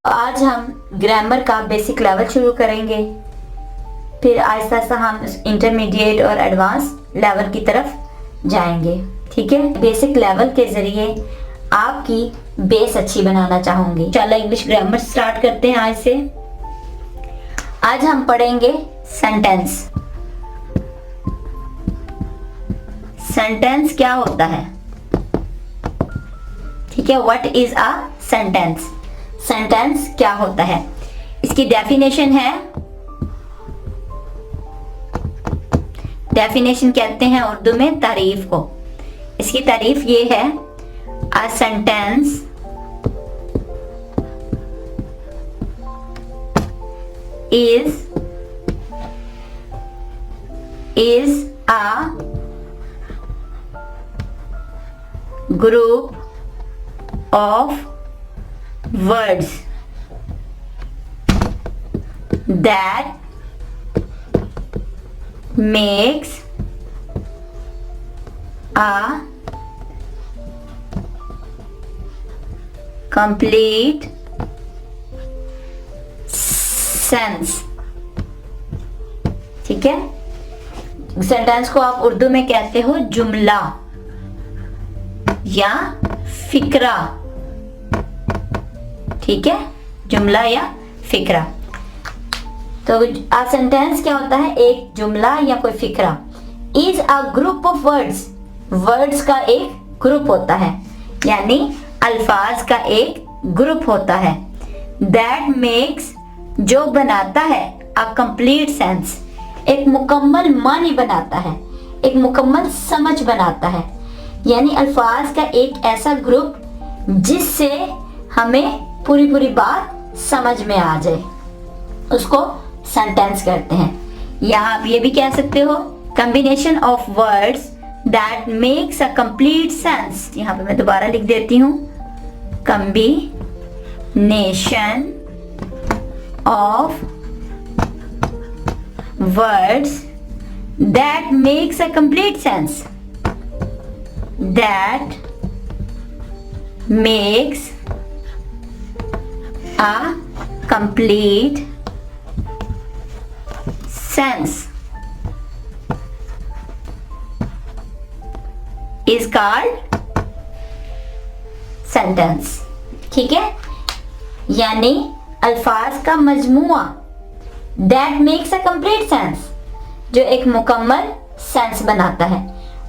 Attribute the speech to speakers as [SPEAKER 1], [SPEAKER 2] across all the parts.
[SPEAKER 1] आज हम ग्रामर का बेसिक लेवल शुरू करेंगे, फिर आहिस्ता आहिस्ता हम इंटरमीडिएट और एडवांस लेवल की तरफ जाएंगे। ठीक है, बेसिक लेवल के जरिए आपकी बेस अच्छी बनाना चाहूंगी। चलो इंग्लिश ग्रामर स्टार्ट करते हैं आज से। आज हम पढ़ेंगे सेंटेंस। सेंटेंस क्या होता है? ठीक है, what is a sentence? Sentence क्या होता है? इसकी डेफिनेशन है, डेफिनेशन कहते हैं उर्दू में तारीफ को। इसकी तारीफ ये है, a sentence is a group of words that makes a complete sense। ठीक है, सेंटेंस को आप उर्दू में कहते हो जुमला या फिक्रा। ठीक है, जुमला या फिक्रा। तो आ सेंटेंस क्या होता है? एक जुमला या कोई फिक्रा। Is a group of words, words का एक ग्रुप होता है, यानी अल्फाज का एक ग्रुप होता है। दैट मेक्स, जो बनाता है, अ कंप्लीट सेंस, एक मुकम्मल मानी बनाता है, एक मुकम्मल समझ बनाता है। यानी अल्फाज का एक ऐसा ग्रुप जिससे हमें पूरी बात समझ में आ जाए, उसको सेंटेंस कहते हैं। या आप ये भी कह सकते हो, combination of words that makes a complete sense. यहाँ पे मैं दोबारा लिख देती हूँ, combination of words that makes a complete sense, that makes a complete sense is called sentence। ठीक है, यानी अल्फाज का मजमुआ That makes a complete sense, जो एक मुकम्मल सेंस बनाता है,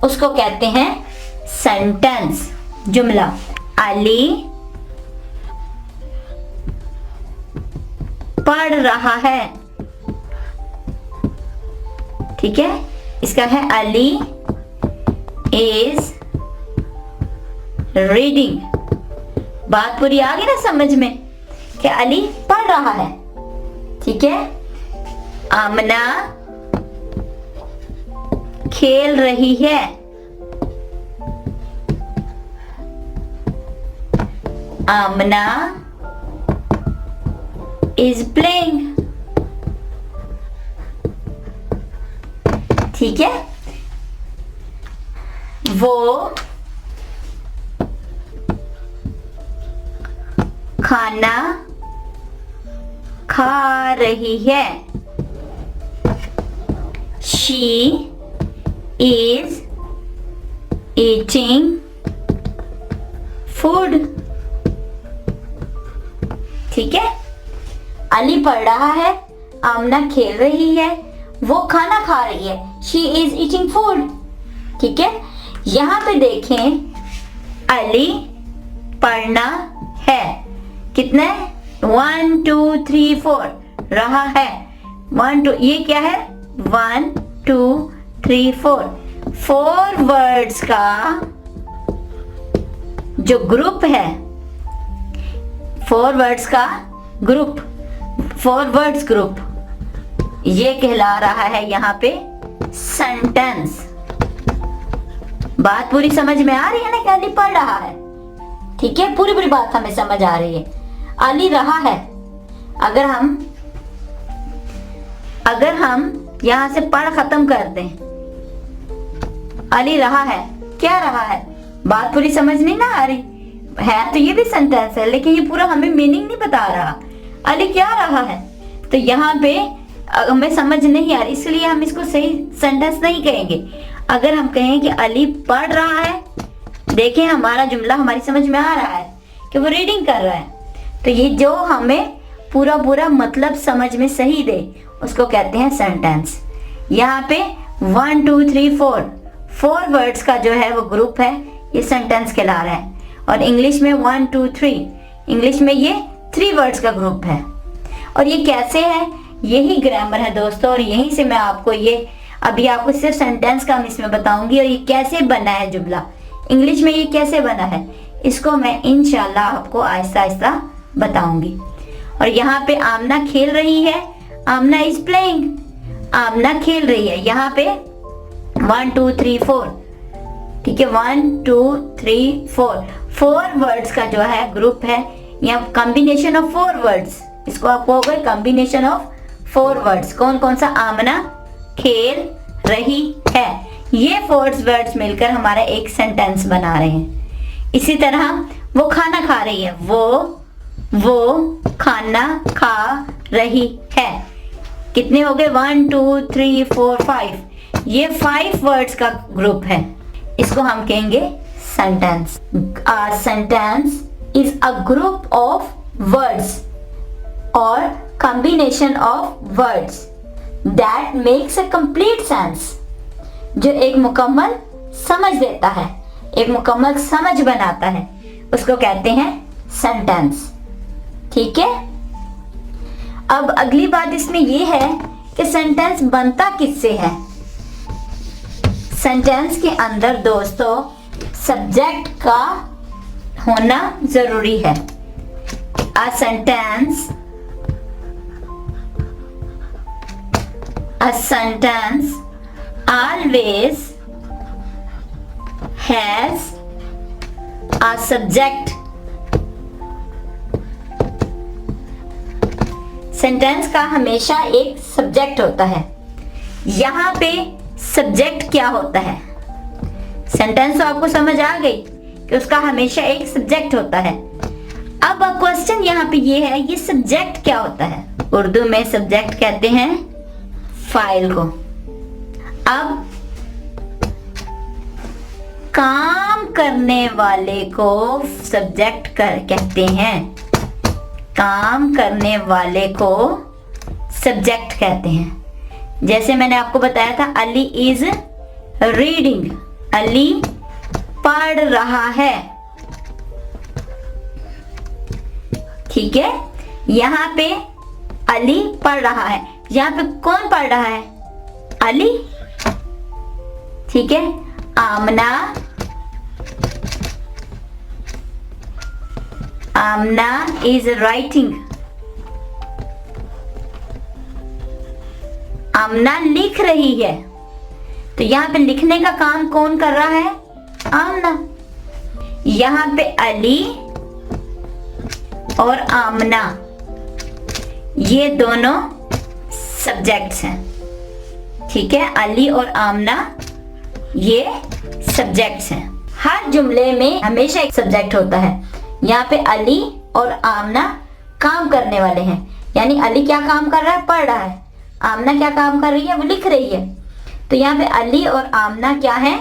[SPEAKER 1] उसको कहते हैं सेंटेंस, जुमला। अली पढ़ रहा है। ठीक है, इसका है अली इज रीडिंग। बात पूरी आ गई ना समझ में कि अली पढ़ रहा है। ठीक है, आमना खेल रही है। आमना इज प्लेइंग। ठीक है, वो खाना खा रही है। She is eating food। ठीक है, अली पढ़ रहा है, आमना खेल रही है, वो खाना खा रही है। She is eating food। ठीक है, यहां पे देखें, अली पढ़ना है, कितने? 1 2 3 4 रहा है। 1 2, ये क्या है? 1 2 3 4, 4 वर्ड्स का जो ग्रुप है, 4 वर्ड्स का ग्रुप, 4 वर्ड्स ग्रुप, ये कहला रहा है यहाँ पे सेंटेंस। बात पूरी समझ में आ रही है ना कि अली पढ़ रहा है? ठीक है, पूरी बात हमें समझ आ रही है। अली रहा है, अगर हम यहां से पढ़ खत्म कर दें, अली रहा है, क्या रहा है? बात पूरी समझ नहीं ना आ रही। है तो ये भी सेंटेंस है, लेकिन ये पूरा हमें मीनिंग नहीं बता रहा अली क्या रहा है। तो यहाँ पे हमें समझ नहीं आ रही, इसलिए हम इसको सही सेंटेंस नहीं कहेंगे। अगर हम कहें कि अली पढ़ रहा है, देखें हमारा जुमला हमारी समझ में आ रहा है कि वो रीडिंग कर रहा है, तो ये जो हमें पूरा पूरा मतलब समझ में सही दे उसको कहते हैं सेंटेंस। यहाँ पे 1 2 3 4 वर्ड्स का जो है वो ग्रुप है, ये सेंटेंस कहला रहा है। और इंग्लिश में 1 2 3, इंग्लिश में ये 3 वर्ड्स का ग्रुप है। और ये कैसे है, यही ग्रामर है दोस्तों, और यहीं से मैं आपको ये अभी आपको सिर्फ सेंटेंस का हम इसमें बताऊंगी, और ये कैसे बना है जुमला, इंग्लिश में ये कैसे बना है, इसको मैं इंशाल्लाह आपको आहिस्ता आहिस्ता बताऊंगी। और यहाँ पे आमना खेल रही है, आमना इज प्लेइंग, आमना खेल रही है। यहाँ पे 1 2 3 4, ठीक है, 1 2 3 4 वर्ड्स का जो है ग्रुप है, या कॉम्बिनेशन ऑफ 4 वर्ड्स, इसको आपको होगा कॉम्बिनेशन ऑफ 4 वर्ड्स। कौन कौन सा, आमना खेल रही है, ये 4 वर्ड्स मिलकर हमारा एक सेंटेंस बना रहे हैं। इसी तरह वो खाना खा रही है, वो खाना खा रही है। कितने हो गए, 1 2 3 4 5, ये 5 वर्ड्स का ग्रुप है, इसको हम कहेंगे sentence. A sentence is a group of words और combination of words that makes a complete sense, जो एक मुकम्मल समझ देता है, एक मुकम्मल समझ बनाता है, उसको कहते हैं सेंटेंस। ठीक है, अब अगली बात इसमें यह है कि सेंटेंस बनता किससे है। सेंटेंस के अंदर दोस्तों सब्जेक्ट का होना जरूरी है। A sentence always has a subject। Sentence का हमेशा एक सब्जेक्ट होता है। यहाँ पे सब्जेक्ट क्या होता है, सेंटेंस तो आपको समझ आ गई कि उसका हमेशा एक सब्जेक्ट होता है। अब क्वेश्चन यहाँ पे ये है, ये सब्जेक्ट क्या होता है। उर्दू में सब्जेक्ट कहते हैं फाइल को। अब काम करने वाले को सब्जेक्ट कहते हैं, काम करने वाले को सब्जेक्ट कहते हैं। जैसे मैंने आपको बताया था, अली इज रीडिंग, अली पढ़ रहा है। ठीक है, यहाँ पे अली पढ़ रहा है, यहाँ पे कौन पढ़ रहा है, अली। ठीक है, आमना इज राइटिंग, आमना लिख रही है। तो यहाँ पे लिखने का काम कौन कर रहा है, आमना। यहाँ पे अली और आमना ये दोनों सब्जेक्ट्स हैं। ठीक है, अली और आमना ये सब्जेक्ट्स हैं। हर जुमले में हमेशा एक सब्जेक्ट होता है। यहाँ पे अली और आमना काम करने वाले हैं, यानी अली क्या काम कर रहा है, पढ़ रहा है। आमना क्या काम कर रही है, वो लिख रही है। तो यहाँ पे अली और आमना क्या है,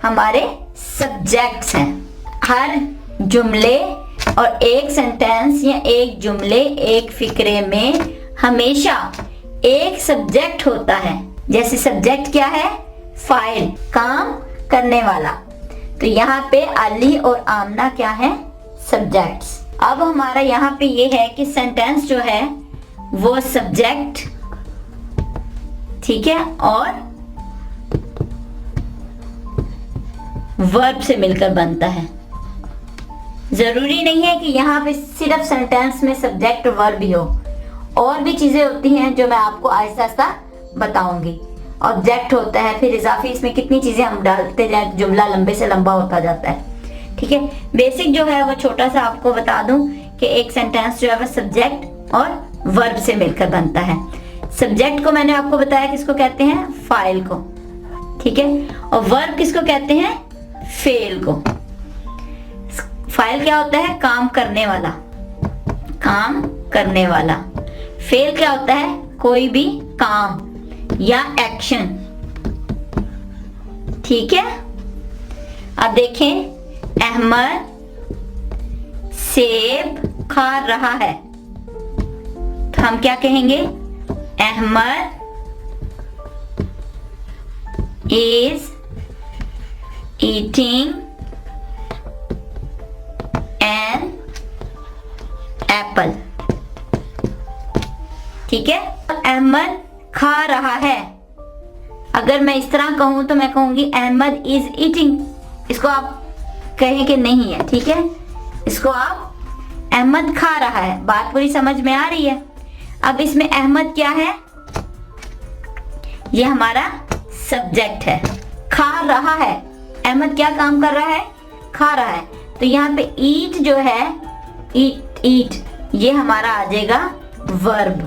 [SPEAKER 1] हमारे सब्जेक्ट्स हैं। हर जुमले और एक सेंटेंस या एक जुमले, एक फिक्रे में हमेशा एक सब्जेक्ट होता है। जैसे सब्जेक्ट क्या है, फाइल, काम करने वाला। तो यहाँ पे अली और आमना क्या है, सब्जेक्ट्स। अब हमारा यहाँ पे ये है कि सेंटेंस जो है वो सब्जेक्ट, ठीक है, और वर्ब से मिलकर बनता है। जरूरी नहीं है कि यहाँ पे सिर्फ सेंटेंस में सब्जेक्ट और वर्ब ही हो, और भी चीजें होती हैं जो मैं आपको आहिस्ता आहिस्ता बताऊंगी। ऑब्जेक्ट होता है, फिर इजाफी इसमें कितनी चीजें हम डालते जाए, जुमला लंबे से लंबा होता जाता है। ठीक है, बेसिक जो है वो छोटा सा आपको बता दूं कि एक सेंटेंस जो है वो सब्जेक्ट और वर्ब से मिलकर बनता है। सब्जेक्ट को मैंने आपको बताया किसको कहते हैं, फाइल को। ठीक है, और वर्ब किसको कहते हैं, फेल को। फाइल क्या होता है? काम करने वाला, काम करने वाला। फेल क्या होता है? कोई भी काम या एक्शन। ठीक है, अब देखें, अहमद सेब खा रहा है, तो हम क्या कहेंगे? Ahmad is eating an apple। ठीक है, अहमद खा रहा है। अगर मैं इस तरह कहूं तो मैं कहूंगी अहमद इज ईटिंग। इसको आप कहें कि नहीं है, ठीक है, इसको आप अहमद खा रहा है। बात पूरी समझ में आ रही है? अब इसमें अहमद क्या है? ये हमारा सब्जेक्ट है। खा रहा है, अहमद क्या काम कर रहा है? खा रहा है। तो यहाँ पे ईट जो है, ईट ये हमारा आ जाएगा वर्ब।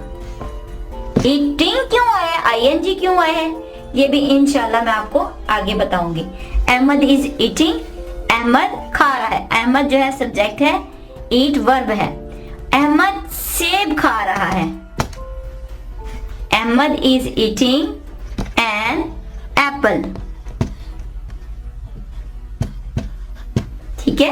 [SPEAKER 1] ईटिंग क्यों आया, आईएनजी क्यों आया है, ये भी इंशाल्लाह मैं आपको आगे बताऊंगी। अहमद इज ईटिंग, अहमद खा रहा है। अहमद जो है सब्जेक्ट है, ईट वर्ब है। अहमद सेब खा रहा है, Ahmad is eating an apple. ठीक है,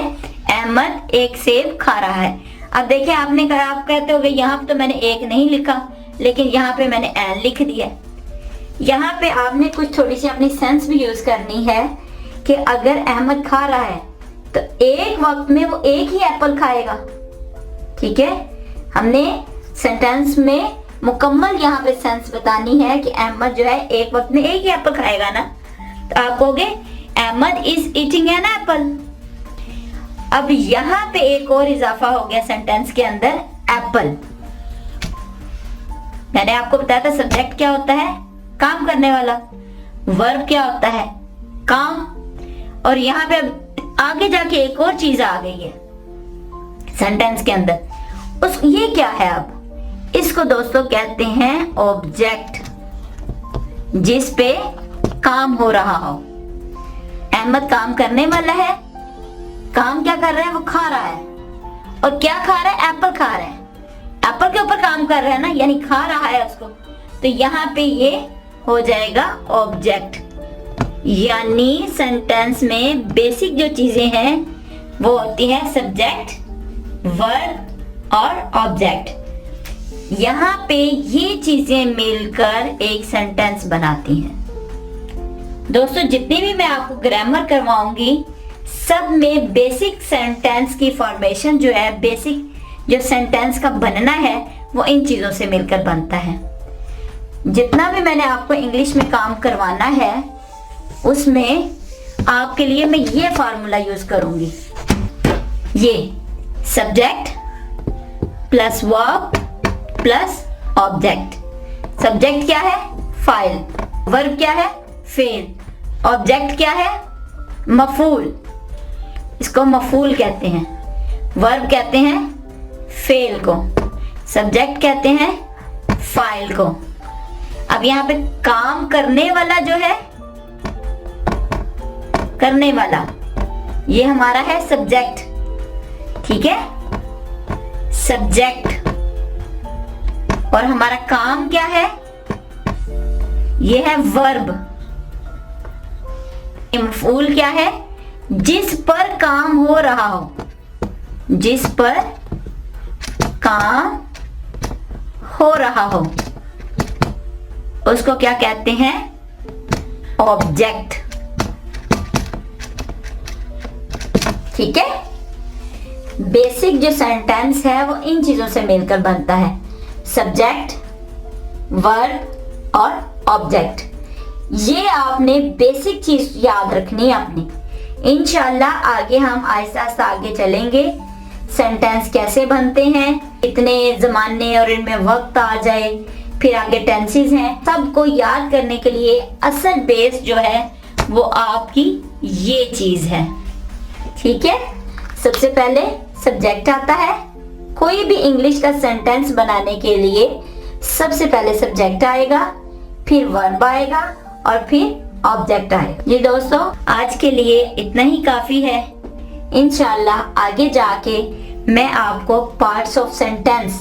[SPEAKER 1] अहमद एक सेब खा रहा है। अब देखिए, आपने कहा, आप कहते होगे यहाँ पे तो मैंने एक नहीं लिखा, लेकिन यहाँ पे मैंने एन लिख दिया। यहाँ पे आपने कुछ थोड़ी सी अपनी सेंस भी यूज करनी है कि अगर अहमद खा रहा है तो एक वक्त में वो एक ही एप्पल खाएगा। ठीक है, हमने सेंटेंस में मुकम्मल यहाँ पे सेंस बतानी है कि अहमद जो है एक वक्त में एक ही एप्पल खाएगा ना, तो आप कहोगे Ahmad is eating an apple. अब यहाँ पे एक और इजाफा हो गया सेंटेंस के अंदर, एप्पल। मैंने आपको बताया था सब्जेक्ट क्या होता है? काम करने वाला। वर्ब क्या होता है? काम। और यहाँ पे अब आगे जाके एक और चीज आ गई है सेंटेंस के अंदर, ये क्या है? अब इसको दोस्तों कहते हैं ऑब्जेक्ट, जिस पे काम हो रहा हो। अहमद काम करने वाला है, काम क्या कर रहा है? वो खा रहा है। और क्या खा रहा है? एप्पल खा रहा है। एप्पल के ऊपर काम कर रहा है ना, यानी खा रहा है उसको, तो यहाँ पे ये हो जाएगा ऑब्जेक्ट। यानी सेंटेंस में बेसिक जो चीजें हैं वो होती है सब्जेक्ट, वर्ब और ऑब्जेक्ट। यहाँ पे ये चीजें मिलकर एक सेंटेंस बनाती हैं। दोस्तों, जितनी भी मैं आपको ग्रामर करवाऊंगी, सब में बेसिक सेंटेंस की फॉर्मेशन जो है, बेसिक जो सेंटेंस का बनना है, वो इन चीजों से मिलकर बनता है। जितना भी मैंने आपको इंग्लिश में काम करवाना है, उसमें आपके लिए मैं ये फॉर्मूला यूज करूंगी। ये subject plus verb plus object. Subject क्या है? फाइल। वर्ब क्या है? फेल। ऑब्जेक्ट क्या है? मफूल। इसको मफूल कहते हैं। वर्ब कहते हैं फेल को। सब्जेक्ट कहते हैं फाइल को। अब यहाँ पे काम करने वाला जो है, करने वाला, ये हमारा है सब्जेक्ट। ठीक है, सब्जेक्ट। और हमारा काम क्या है? ये है वर्ब। मफूल क्या है? जिस पर काम हो रहा हो, जिस पर काम हो रहा हो, उसको क्या कहते हैं? ऑब्जेक्ट। ठीक है, बेसिक जो सेंटेंस है वो इन चीजों से मिलकर बनता है, सब्जेक्ट, वर्ब और ऑब्जेक्ट। ये आपने बेसिक चीज याद रखनी है अपनी। इंशाल्लाह आगे हम आहिस्ता आहिस्ता आगे चलेंगे, सेंटेंस कैसे बनते हैं, इतने जमाने और इनमें वक्त आ जाए, फिर आगे टेंसेस हैं, सबको याद करने के लिए असल बेस जो है वो आपकी ये चीज है। ठीक है, सबसे पहले सब्जेक्ट आता है। कोई भी इंग्लिश का सेंटेंस बनाने के लिए सबसे पहले सब्जेक्ट आएगा, फिर वर्ब आएगा और फिर ऑब्जेक्ट आएगा। जी दोस्तों, आज के लिए इतना ही काफी है। इंशाल्लाह आगे जाके मैं आपको पार्ट्स ऑफ सेंटेंस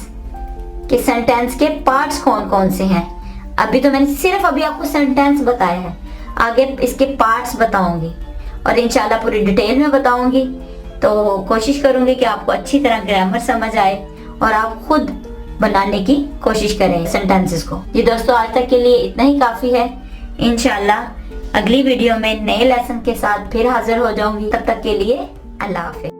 [SPEAKER 1] कि सेंटेंस के पार्ट्स कौन कौन से हैं। अभी तो मैंने सिर्फ अभी आपको सेंटेंस बताया है, आगे इसके पार्ट्स बताऊंगी और इंशाल्लाह पूरी डिटेल में बताऊंगी। तो कोशिश करूंगी कि आपको अच्छी तरह ग्रामर समझ आए और आप खुद बनाने की कोशिश करें सेंटेंसेस को। जी दोस्तों, आज तक के लिए इतना ही काफी है। इंशाल्लाह अगली वीडियो में नए लेसन के साथ फिर हाजिर हो जाऊंगी। तब तक के लिए अल्लाह हाफिज।